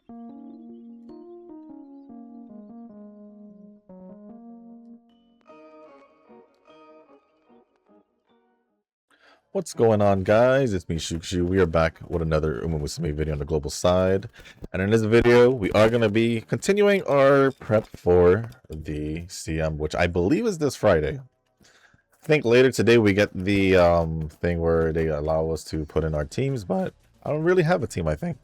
What's going on, guys? It's me, Shukshu. We are back with another UmaMusume video on the global side. And in this video, we are going to be continuing our prep for the CM, which I believe is this Friday. I think later today we get the thing where they allow us to put in our teams, but I don't really have a team, I think.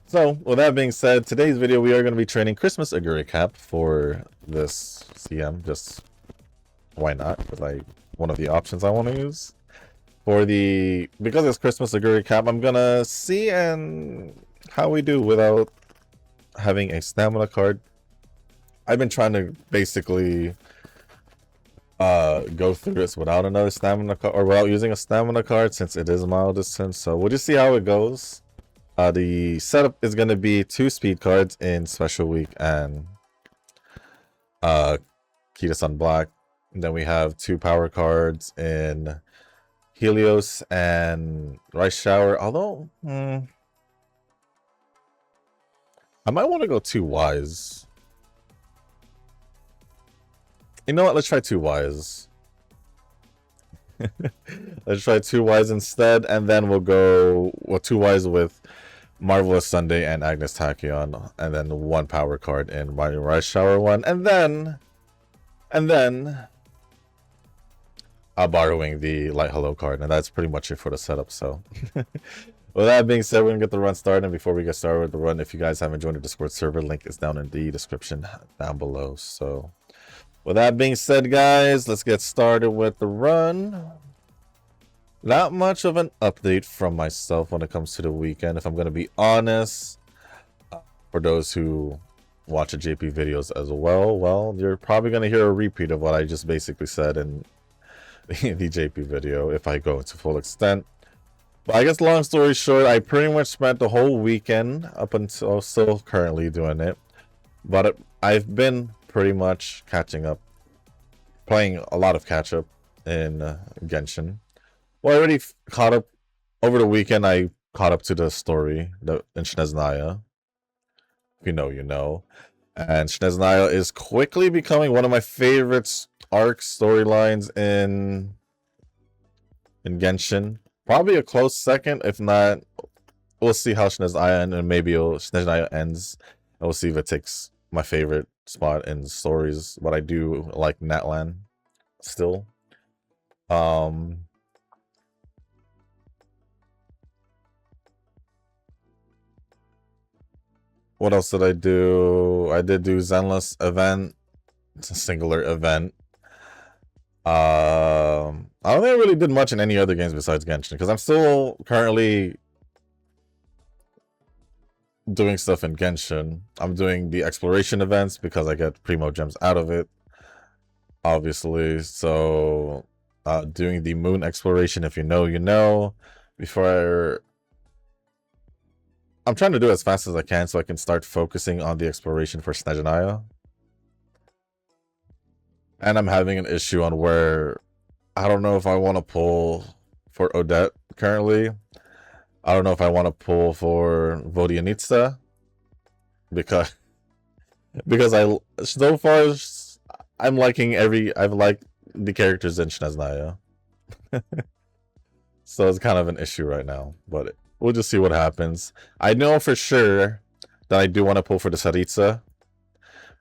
So, with that being said, today's video we are going to be training Christmas Oguri Cap for this CM. Just why not? Because one of the options I want to use for because it's Christmas Oguri Cap. I'm gonna see how we do without having a stamina card. I've been trying to basically go through this without another stamina card, or without using a stamina card, since it is mile distance. So we'll just see how it goes. The setup is going to be 2 speed cards in Special Week and Kita-san Black. And then we have 2 power cards in Helios and Rice Shower. Although, I might want to go 2 Wise. You know what? Let's try 2 Wise. Let's try 2 Wise instead, and then we'll go 2 Wise with Marvelous Sunday and Agnes Tachyon, and then 1 power card in Rice Shower 1, and then borrowing the Light Hello card, and that's pretty much it for the setup. So with that being said, we're gonna get the run started. And before we get started with the run, if you guys haven't joined the Discord server, link is down in the description down below. So with that being said, guys, let's get started with the run. Not much of an update from myself when it comes to the weekend, if I'm gonna be honest. For those who watch the JP videos as well, you're probably gonna hear a repeat of what I just basically said in the JP video if I go into full extent. But I guess long story short, I pretty much spent the whole weekend up until still currently doing it, but I've been pretty much catching up, playing a lot of catch up in Genshin. Well, I already caught up over the weekend. I caught up to the story in Sneznaya. If you know, you know. And Sneznaya is quickly becoming one of my favorite arc storylines in Genshin. Probably a close second, if not. We'll see how Sneznaya and maybe Sneznaya ends, and we'll see if it takes my favorite spot in stories. But I do like Natlan still. What else did I do? I did do Zenless event. It's a singular event. I don't think I really did much in any other games besides Genshin, because I'm still currently doing stuff in Genshin. I'm doing the exploration events because I get Primo Gems out of it, obviously. So doing the moon exploration, if you know, you know. I'm trying to do it as fast as I can so I can start focusing on the exploration for Sneznaya. And I'm having an issue on where I don't know if I want to pull for Odette currently. I don't know if I want to pull for Vodianitsa because so far I've liked the characters in Sneznaya. So it's kind of an issue right now, but we'll just see what happens. I know for sure that I do want to pull for the Saritsa,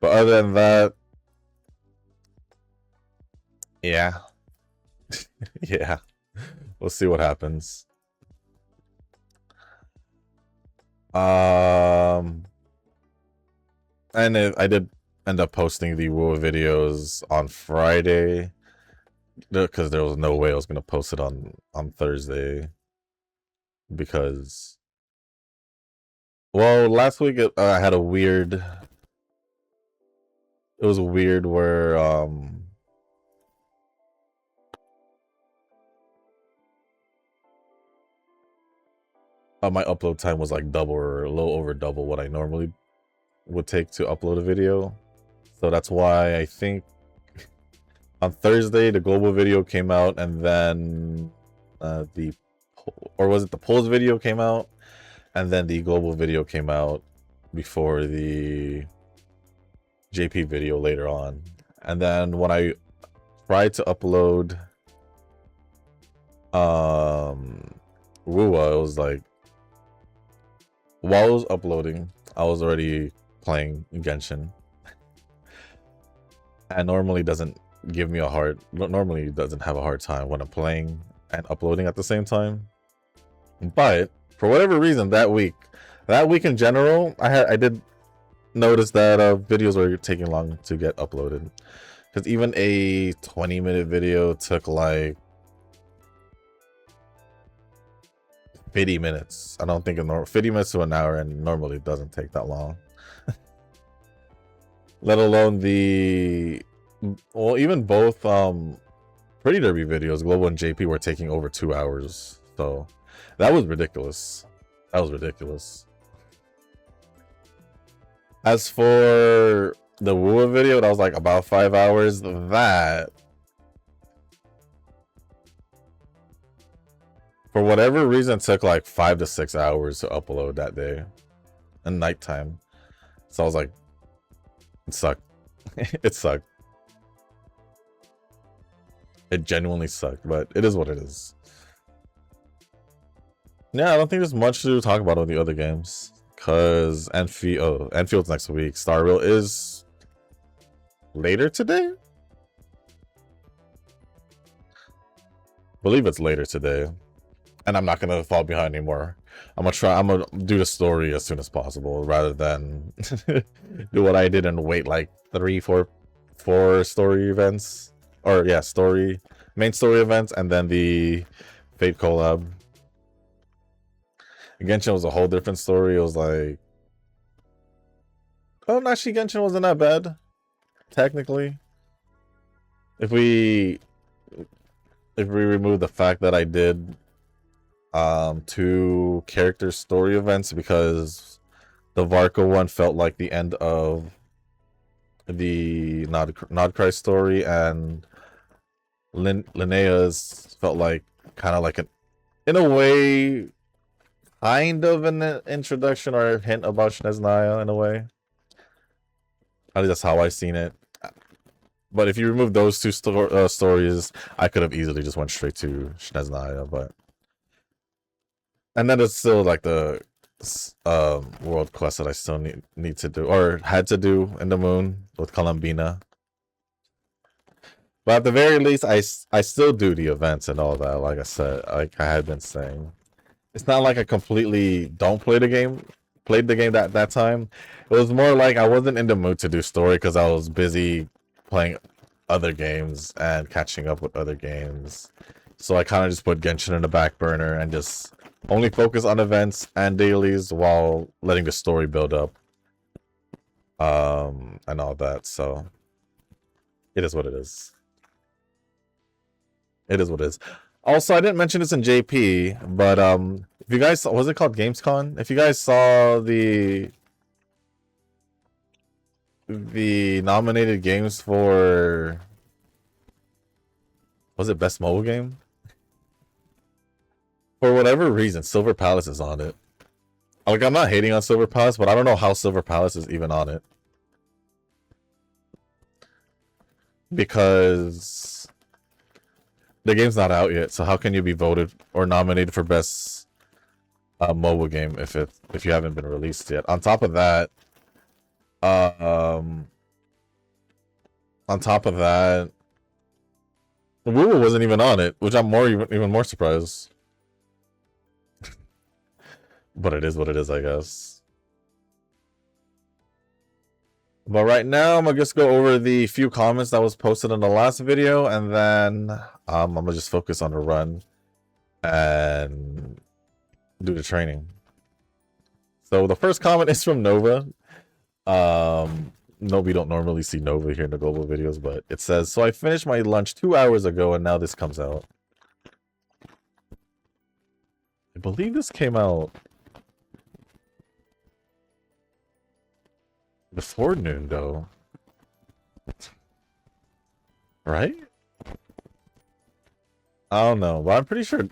but other than that, yeah. Yeah. We'll see what happens. And I did end up posting the WoW videos on Friday, because there was no way I was going to post it on Thursday, because, well, last week I had it was weird where my upload time was like double or a little over double what I normally would take to upload a video. So that's why I think on Thursday the global video came out, and then the polls video came out, and then the global video came out before the JP video later on. And then when I tried to upload Wuwa, it was like, while I was uploading, I was already playing Genshin. And normally doesn't give me normally doesn't have a hard time when I'm playing and uploading at the same time. But for whatever reason, that week in general, I did notice that videos were taking long to get uploaded, because even a 20-minute video took like 50 minutes. I don't think 50 minutes to an hour, and normally it doesn't take that long. Let alone even both Pretty Derby videos, Global and JP, were taking over 2 hours. So that was ridiculous. That was ridiculous. As for the Wuwa video, that was like about 5 hours. That, for whatever reason, took like 5 to 6 hours to upload that day. And nighttime. So I was like, it sucked. It sucked. It genuinely sucked, but it is what it is. Yeah, I don't think there's much to talk about on the other games. Because Enfield's next week. Star Rail is later today? I believe it's later today. And I'm not going to fall behind anymore. I'm gonna do the story as soon as possible, rather than do what I did and wait like 4 story events. Or yeah, main story events, and then the Fate collab. Genshin was a whole different story. It was like, oh, actually Genshin wasn't that bad, technically. If we remove the fact that I did 2 character story events, because the Varka one felt like the end of the Nodcry story, and Linnea's felt like kind of like in a way, kind of an introduction or a hint about Snezhnaya in a way. At least that's how I seen it. But if you remove those 2 stories, I could have easily just went straight to Snezhnaya. But and then it's still like the world quest that I still need to do, or had to do in the moon with Columbina. But at the very least, I still do the events and all that. Like I said, like I had been saying, it's not like I completely don't play the game. Played the game that time. It was more like I wasn't in the mood to do story because I was busy playing other games and catching up with other games. So I kind of just put Genshin in the back burner and just only focus on events and dailies while letting the story build up. And all that. So it is what it is. It is what it is. Also, I didn't mention this in JP, but if you guys was it called Gamescom? If you guys saw the nominated games for, was it Best Mobile Game? For whatever reason, Silver Palace is on it. Like, I'm not hating on Silver Palace, but I don't know how Silver Palace is even on it. Because the game's not out yet, so how can you be voted or nominated for best mobile game if you haven't been released yet? On top of that, Woo wasn't even on it, which I'm even more surprised. But it is what it is, I guess. But right now, I'm gonna just go over the few comments that was posted in the last video, and then I'm gonna just focus on the run and do the training. So the first comment is from Nova. No, we don't normally see Nova here in the global videos, but it says, so I finished my lunch 2 hours ago, and now this comes out. I believe this came out before noon, though. Right? I don't know, but I'm pretty sure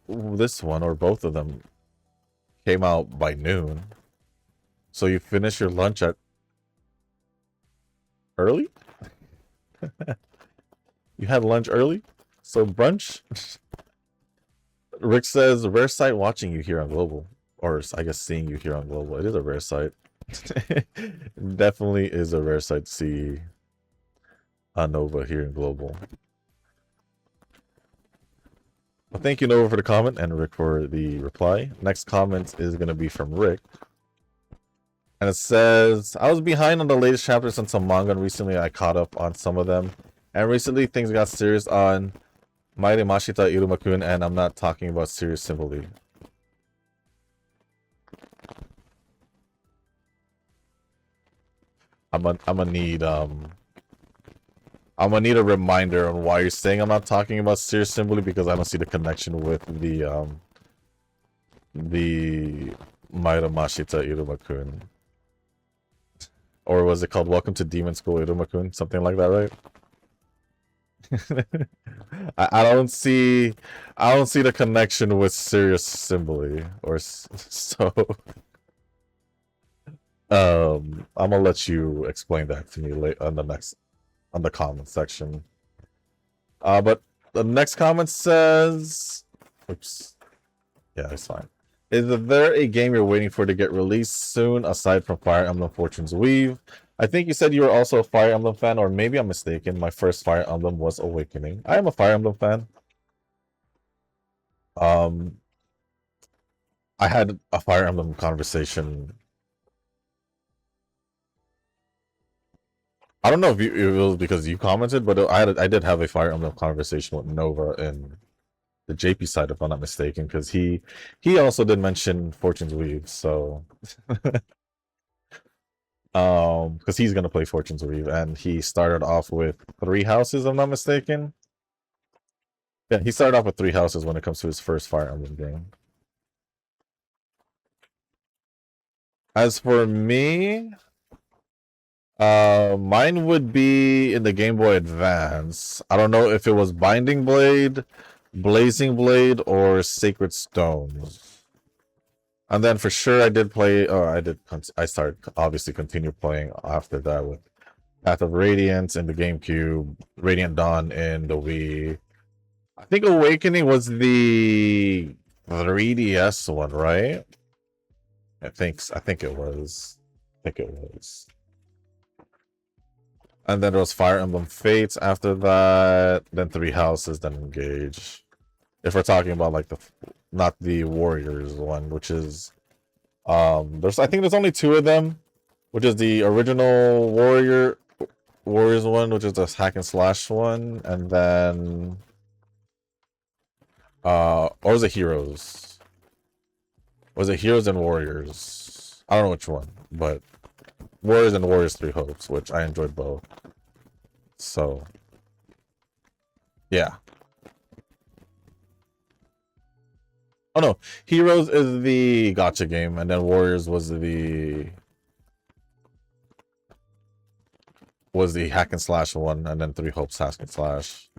this one or both of them came out by noon. So you finish your lunch at early? You had lunch early? So brunch? Rick says, rare sight watching you here on Global. Or I guess seeing you here on Global. It is a rare sight. Definitely is a rare sight to see Nova here in Global. Well, thank you, Nova, for the comment, and Rick for the reply. Next comment is going to be from Rick. And it says, I was behind on the latest chapters on some manga, and recently I caught up on some of them. And recently things got serious on Maire Mashita Irumakun, and I'm not talking about serious simply. I'm gonna need a reminder on why you're saying I'm not talking about serious simply, because I don't see the connection with the Maire Mashita Irumakun. Or was it called Welcome to Demon School Irumakun? Something like that, right? I don't see the connection with serious simply, or so. I'm gonna let you explain that to me later on the comment section. But the next comment says, oops, yeah, it's fine. Is there a game you're waiting for to get released soon aside from Fire Emblem Fortune's Weave? I think you said you were also a Fire Emblem fan, or maybe I'm mistaken. My first Fire Emblem was Awakening. I am a Fire Emblem fan. I had a Fire Emblem conversation. I don't know if it was because you commented, but I did have a Fire Emblem conversation with Nova and the JP side, if I'm not mistaken, because he also did mention Fortune's Weave, so because he's gonna play Fortune's Weave, and he started off with 3 houses, if I'm not mistaken. Yeah, he started off with 3 houses when it comes to his first Fire Emblem game. As for me, mine would be in the Game Boy Advance. I don't know if it was Binding Blade, Blazing Blade, or Sacred Stones. And then for sure I did play, I started obviously continue playing after that with Path of Radiance in the GameCube, Radiant Dawn in the Wii. I think Awakening was the 3DS one, right? I think it was. And then there was Fire Emblem Fates after that, then 3 houses, then Engage. If we're talking about like not the Warriors one, which is I think there's only 2 of them, which is the original Warriors one, which is the hack and slash one, and then or was it Heroes? Was it Heroes and Warriors? I don't know which one, but Warriors and Warriors 3 Hopes, which I enjoyed both. So yeah. Oh no, Heroes is the gacha game, and then Warriors was the hack and slash one, and then 3 Hopes hack and slash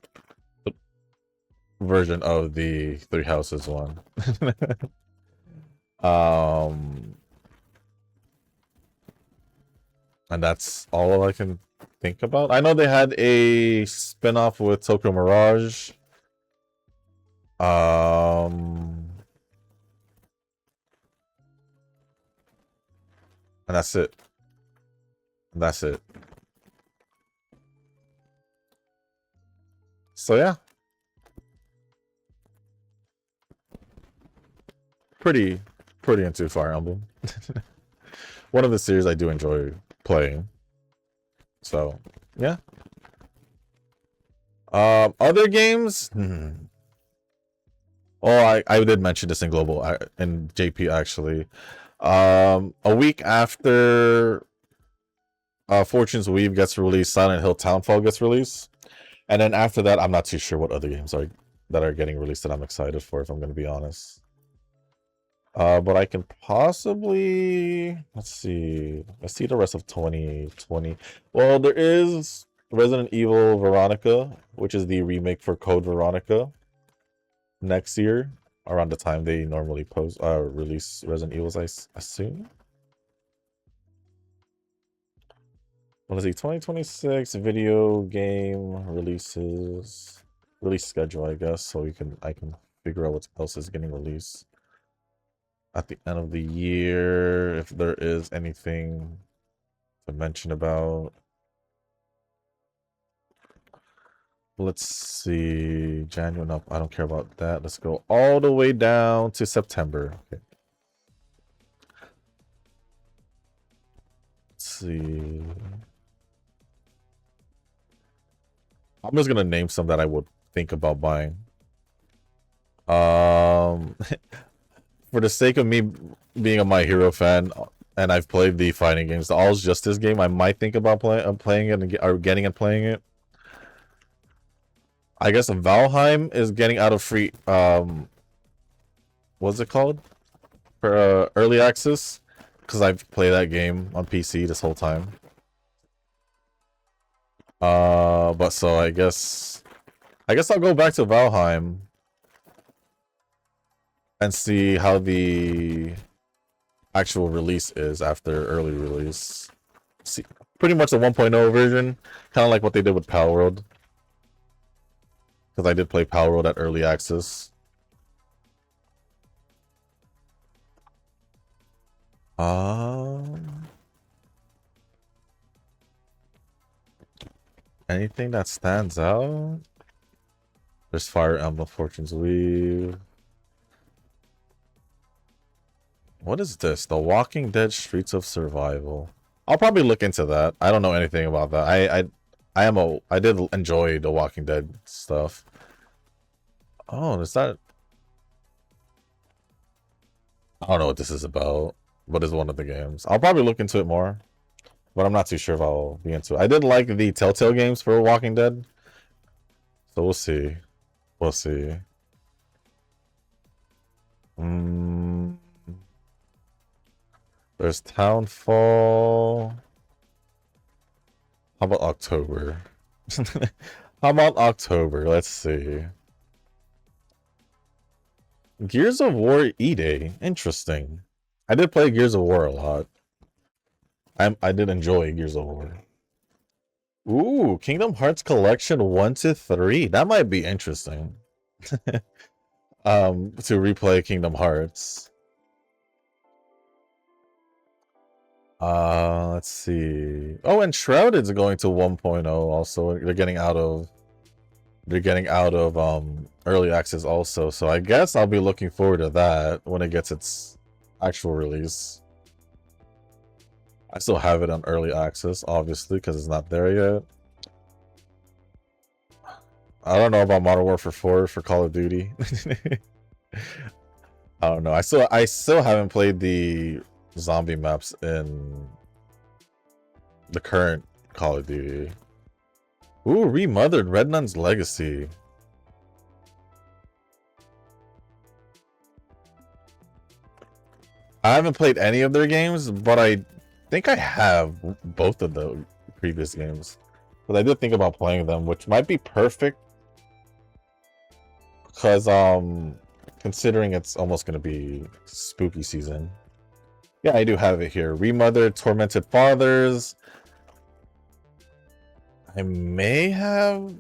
version of the 3 Houses one. And that's all I can think about. I know they had a spin-off with Tokyo Mirage. And that's it. So yeah. Pretty into Fire Emblem. One of the series I do enjoy playing. So yeah. Other games? Oh, I did mention this in Global, in JP actually. A week after Fortune's Weave gets released, Silent Hill Townfall gets released. And then after that, I'm not too sure what other games that are getting released that I'm excited for, if I'm going to be honest. But I can possibly, let's see the rest of 2020. Well, there is Resident Evil Veronica, which is the remake for Code Veronica next year. around the time they normally post release Resident Evils, I assume. What is it? 2026 video game releases, release schedule, I guess, so I can figure out what else is getting released at the end of the year, if there is anything to mention about. Let's see, January. No, I don't care about that. Let's go all the way down to September. Okay. Let's see. I'm just gonna name some that I would think about buying. For the sake of me being a My Hero fan, and I've played the fighting games, the All's Justice game, I might think about playing it or getting and playing it. I guess Valheim is getting out of free. What's it called? For early access, because I've played that game on PC this whole time. But so I guess I'll go back to Valheim and see how the actual release is after early release. See, pretty much a 1.0 version, kind of like what they did with Palworld. Because I did play Palworld at early access. Anything that stands out? There's Fire Emblem Fortune's Weave. What is this? The Walking Dead Streets of Survival. I'll probably look into that. I don't know anything about that. I did enjoy the Walking Dead stuff. Oh, is that? I don't know what this is about, but it's one of the games. I'll probably look into it more, but I'm not too sure if I'll be into it. I did like the Telltale games for Walking Dead, so we'll see. We'll see. There's Townfall. How about October? How about October? Let's see. Gears of War E-Day. Interesting. I did play Gears of War a lot. I did enjoy Gears of War. Ooh, Kingdom Hearts Collection 1 to 3. That might be interesting. To replay Kingdom Hearts. Let's see. Oh, and Shrouded's going to 1.0 also. They're getting out of early access also. So I guess I'll be looking forward to that when it gets its actual release. I still have it on early access, obviously, because it's not there yet. I don't know about Modern Warfare 4 for Call of Duty. I don't know. I still haven't played the zombie maps in the current Call of Duty. Ooh, Remothered Red Nun's Legacy. I haven't played any of their games, but I think I have both of the previous games. But I did think about playing them, which might be perfect. Because, considering it's almost going to be spooky season. Yeah, I do have it here. Remothered, Tormented Fathers. I may have...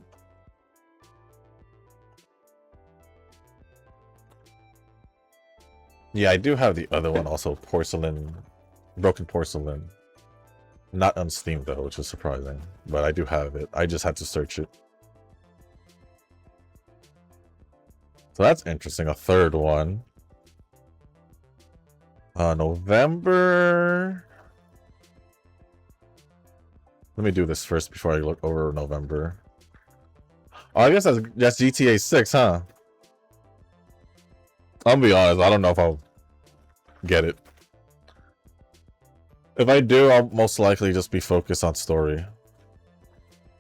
Yeah, I do have the other one also, Broken Porcelain. Not on Steam though, which is surprising. But I do have it. I just had to search it. So that's interesting, a third one. November... Let me do this first before I look over November. Oh, I guess that's GTA 6, huh? I'll be honest, I don't know if I'll get it. If I do, I'll most likely just be focused on story.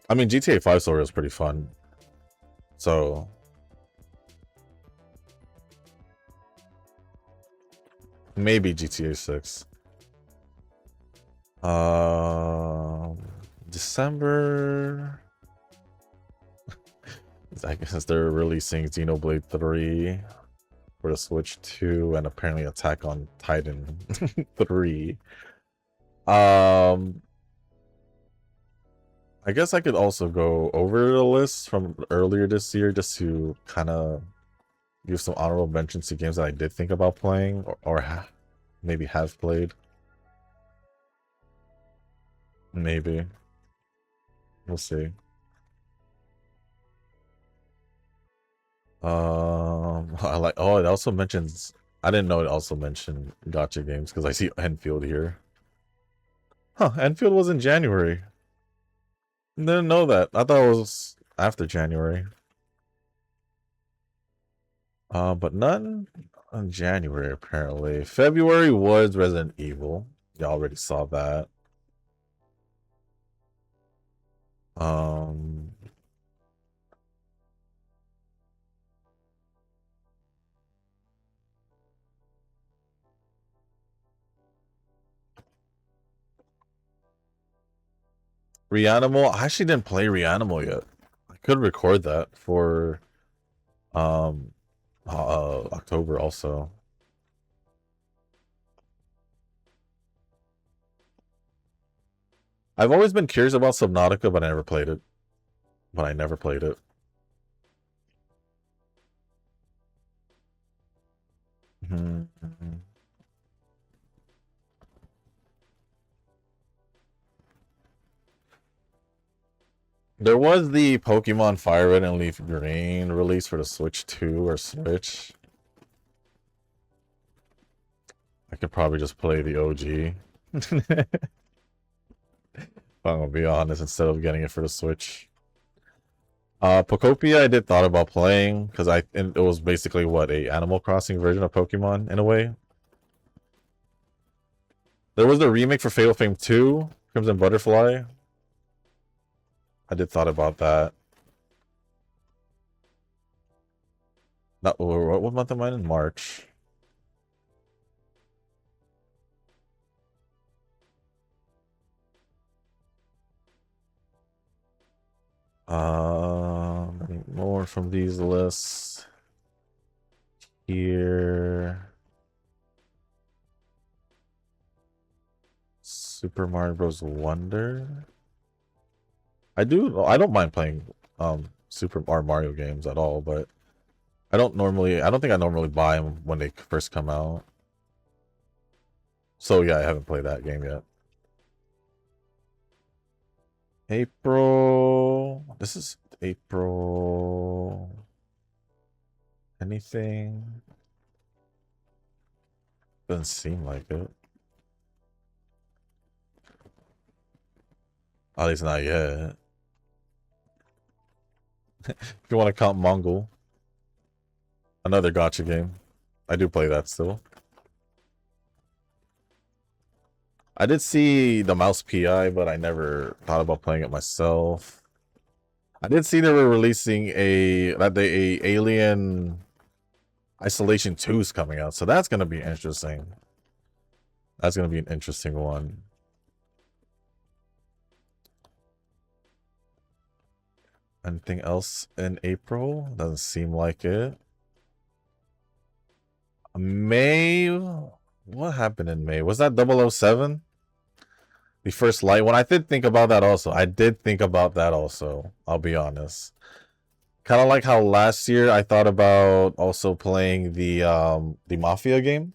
I mean, GTA 5 story is pretty fun. So... maybe GTA 6. December... I guess they're releasing Xenoblade 3. for the Switch 2 and apparently Attack on Titan 3. I guess I could also go over the list from earlier this year just to kind of give some honorable mentions to games that I did think about playing or maybe have played. Maybe. We'll see. I like. Oh, it also mentions. I didn't know it also mentioned gacha games because I see Enfield here. Huh? Enfield was in January. Didn't know that. I thought it was after January. But none in January apparently. February was Resident Evil. You already saw that. Reanimal. I actually didn't play Reanimal yet. I could record that for October also. I've always been curious about Subnautica, but I never played it. Mm-hmm. There was the Pokemon Fire Red and Leaf Green release for the Switch 2 or Switch. I could probably just play the OG. If I'm gonna be honest, instead of getting it for the Switch. Pokopia I did thought about playing because it was basically what a Animal Crossing version of Pokemon in a way. There was the remake for Fatal Frame 2, Crimson Butterfly. I did thought about that. Not what month am I in? March. Any more from these lists here. Super Mario Bros. Wonder. I don't mind playing Super Mario games at all, but I don't think I normally buy them when they first come out. So yeah, I haven't played that game yet. April. This is April. Anything? Doesn't seem like it. At least not yet. If you want to count Mongol. Another gacha game. I do play that still. I did see the Mouse PI, but I never thought about playing it myself. I did see they were releasing a Alien Isolation 2 is coming out, so that's gonna be interesting. That's gonna be an interesting one. Anything else in April? Doesn't seem like it. May. What happened in May? Was that 007? The first light one. I did think about that also. I'll be honest. Kind of like how last year I thought about also playing the Mafia game.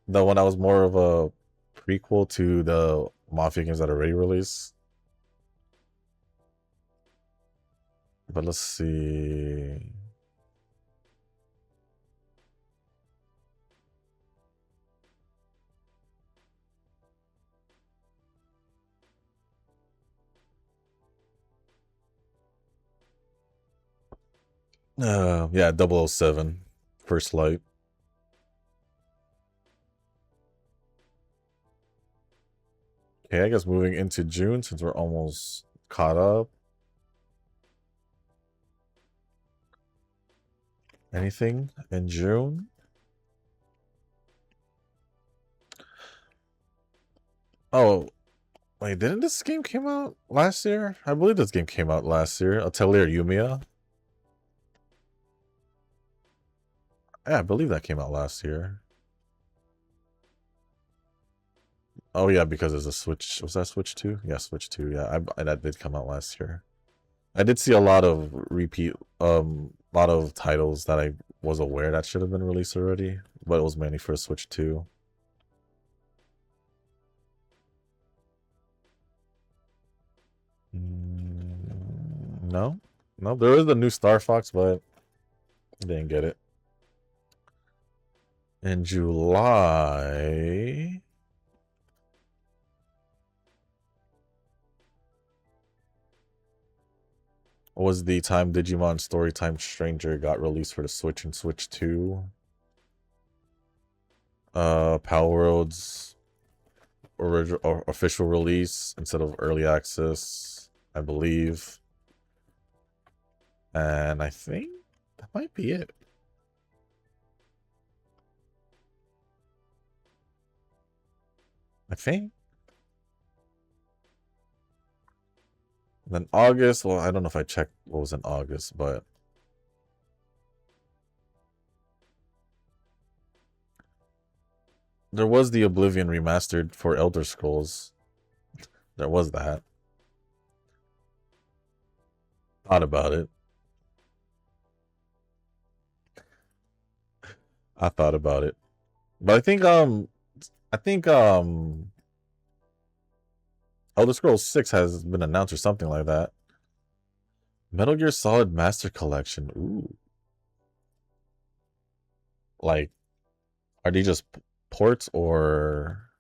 The one that was more of a prequel to the Mafia games that are already released. But let's see. Yeah, 007. First Light. Okay, I guess moving into June since we're almost caught up. Anything in June? Oh, wait, didn't this game came out last year? I believe this game came out last year. Atelier Yumiya. Yeah, I believe that came out last year. Oh yeah, because there's a Switch. Was that Switch 2? Yeah, Switch 2. Yeah, that did come out last year. I did see a lot of lot of titles that I was aware that should have been released already, but it was mainly for Switch 2. No, no, there is the new Star Fox, but I didn't get it. In July, was the time Digimon Storytime Stranger got released for the Switch and Switch 2. Power World's original or official release instead of early access, I believe. And I think that might be it. I think. And then August, well, I don't know if I checked what was in August, but there was the Oblivion remastered for Elder Scrolls. There was that. Thought about it. I thought about it. But I think Elder Scrolls 6 has been announced or something like that. Metal Gear Solid Master Collection. Ooh. Like, are they just ports or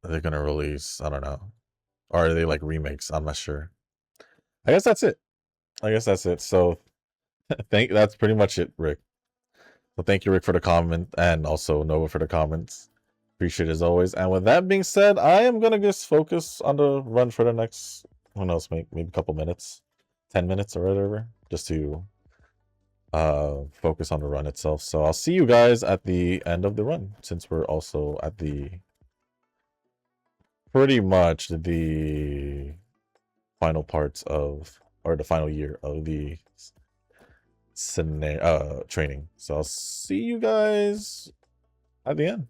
are they gonna release? I don't know. Or are they like remakes? I'm not sure. I guess that's it. I guess that's it. So that's pretty much it, Rick. So thank you, Rick, for the comment, and also Nova for the comments. Appreciate it as always. And with that being said, I am gonna just focus on the run for the next, who knows, maybe a couple minutes, 10 minutes or whatever, just to focus on the run itself. So I'll see you guys at the end of the run, since we're also at the pretty much the final parts of, or the final year of the training. So I'll see you guys at the end.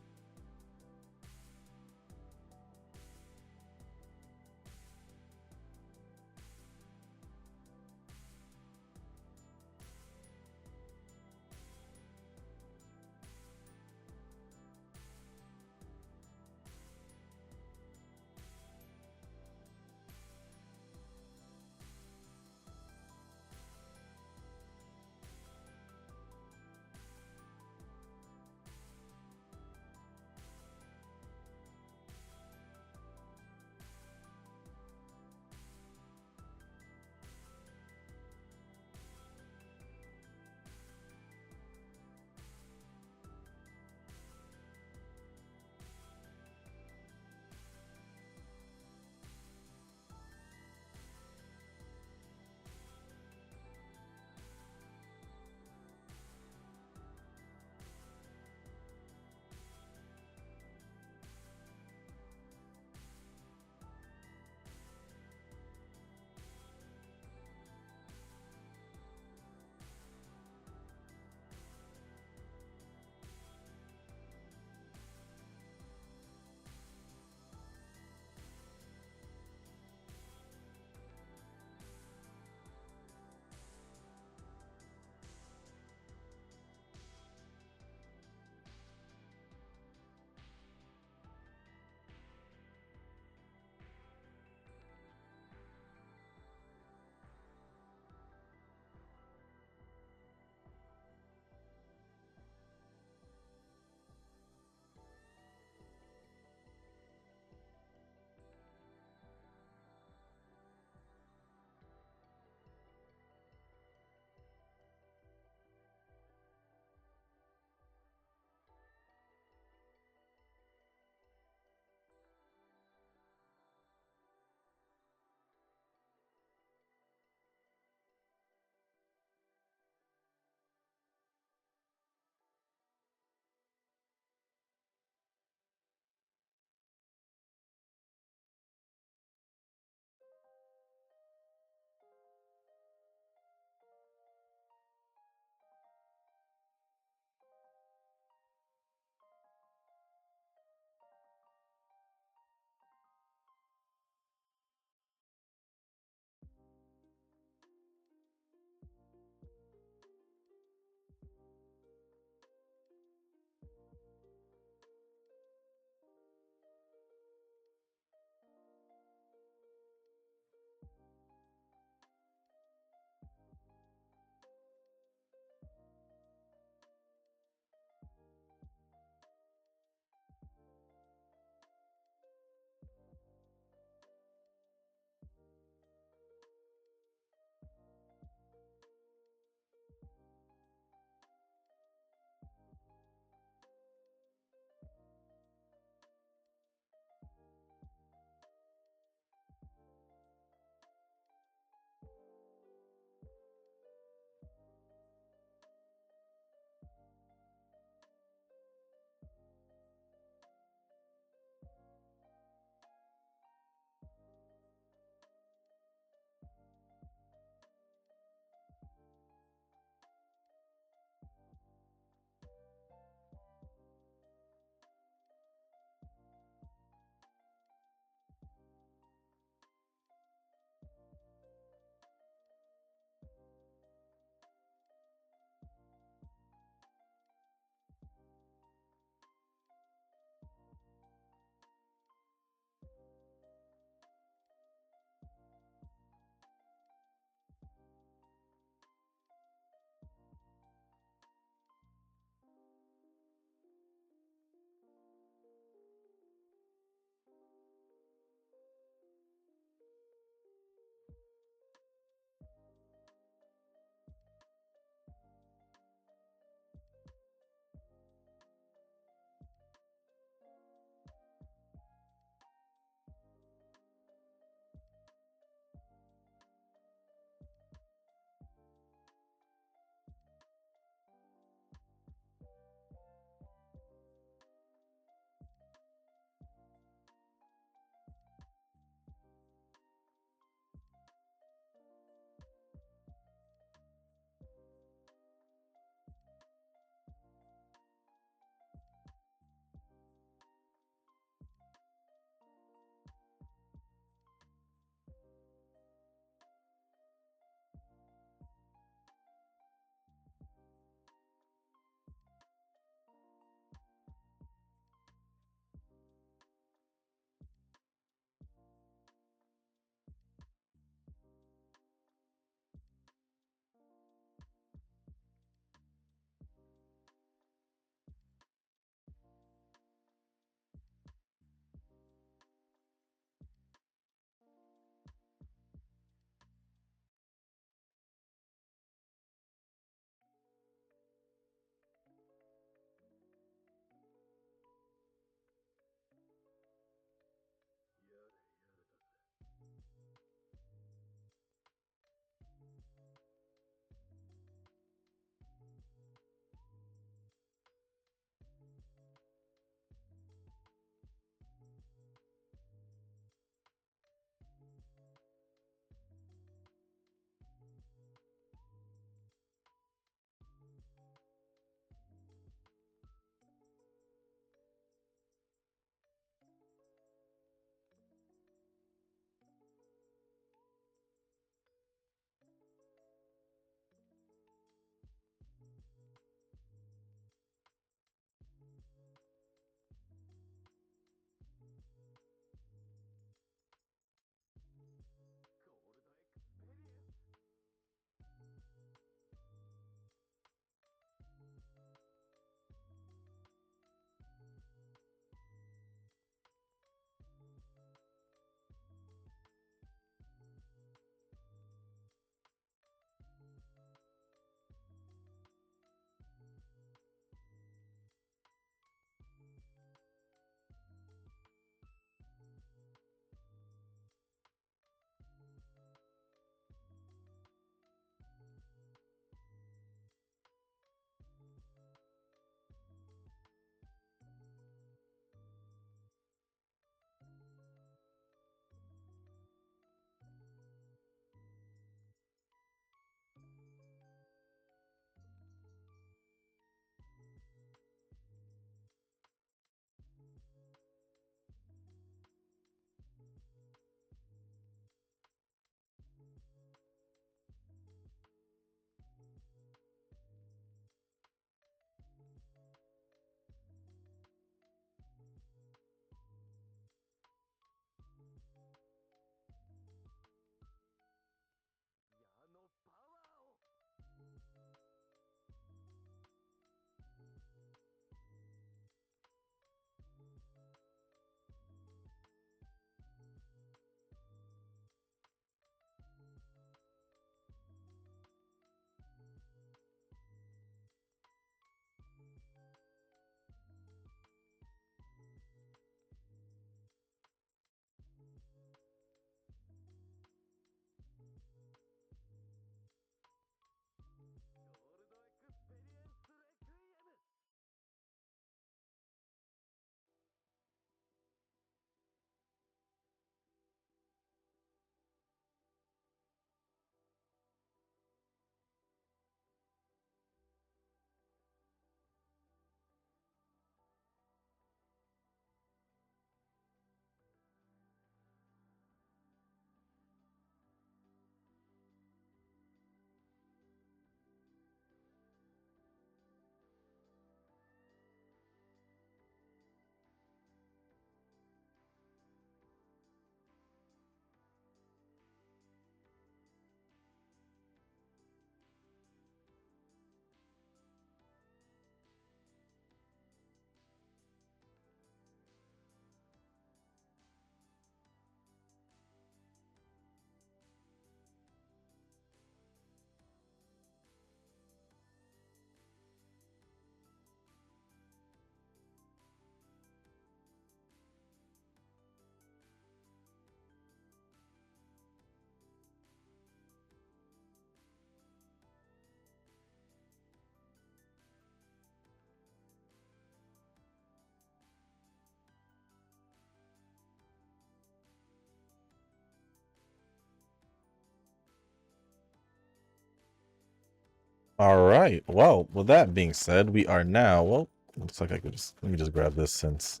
All right. Well, with that being said, we are now. Well, looks like I could just let me just grab this since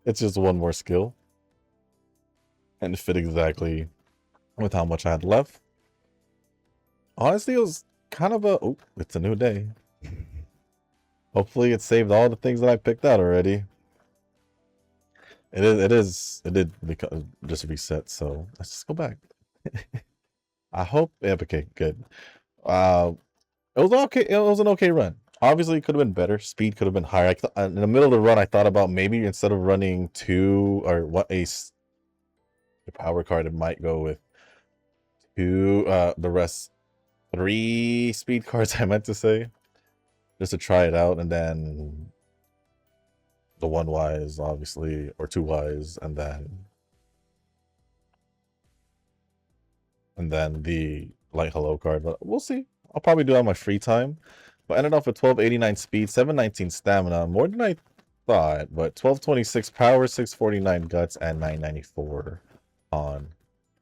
it's just one more skill and it fit exactly with how much I had left. Honestly, it was kind of a. Oh, it's a new day. Hopefully, it saved all the things that I picked out already. It is. It is. It did because just reset. So let's just go back. I hope. Yeah, okay, good. Uh, it was okay. It was an okay run. Obviously, it could have been better. Speed could have been higher. In the middle of the run, I thought about maybe instead of running two or what the power card, it might go with two. The rest three speed cards. I meant to say just to try it out, and then the one wise, obviously, or two wise, and then the light hello card. But we'll see. I'll probably do it on my free time. But ended off with 1289 speed, 719 stamina, more than I thought. But 1226 power, 649 guts, and 994 on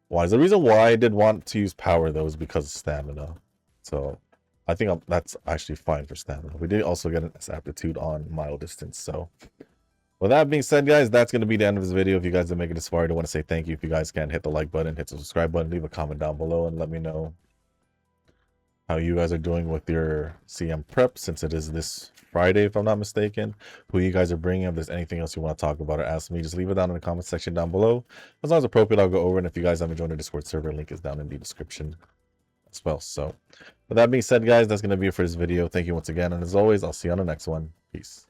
wise. The reason why I did want to use power though is because of stamina. So I think that's actually fine for stamina. We did also get an S aptitude on mile distance. So with that being said, guys, that's going to be the end of this video. If you guys did make it this far, I do want to say thank you. If you guys can, hit the like button, hit the subscribe button, leave a comment down below, and let me know how you guys are doing with your CM prep, since it is this Friday, if I'm not mistaken. Who you guys are bringing. If there's anything else you want to talk about or ask me, just leave it down in the comment section down below. As long as appropriate, I'll go over. And if you guys haven't joined the Discord server, link is down in the description as well. So with that being said, guys, that's going to be it for this video. Thank you once again. And as always, I'll see you on the next one. Peace.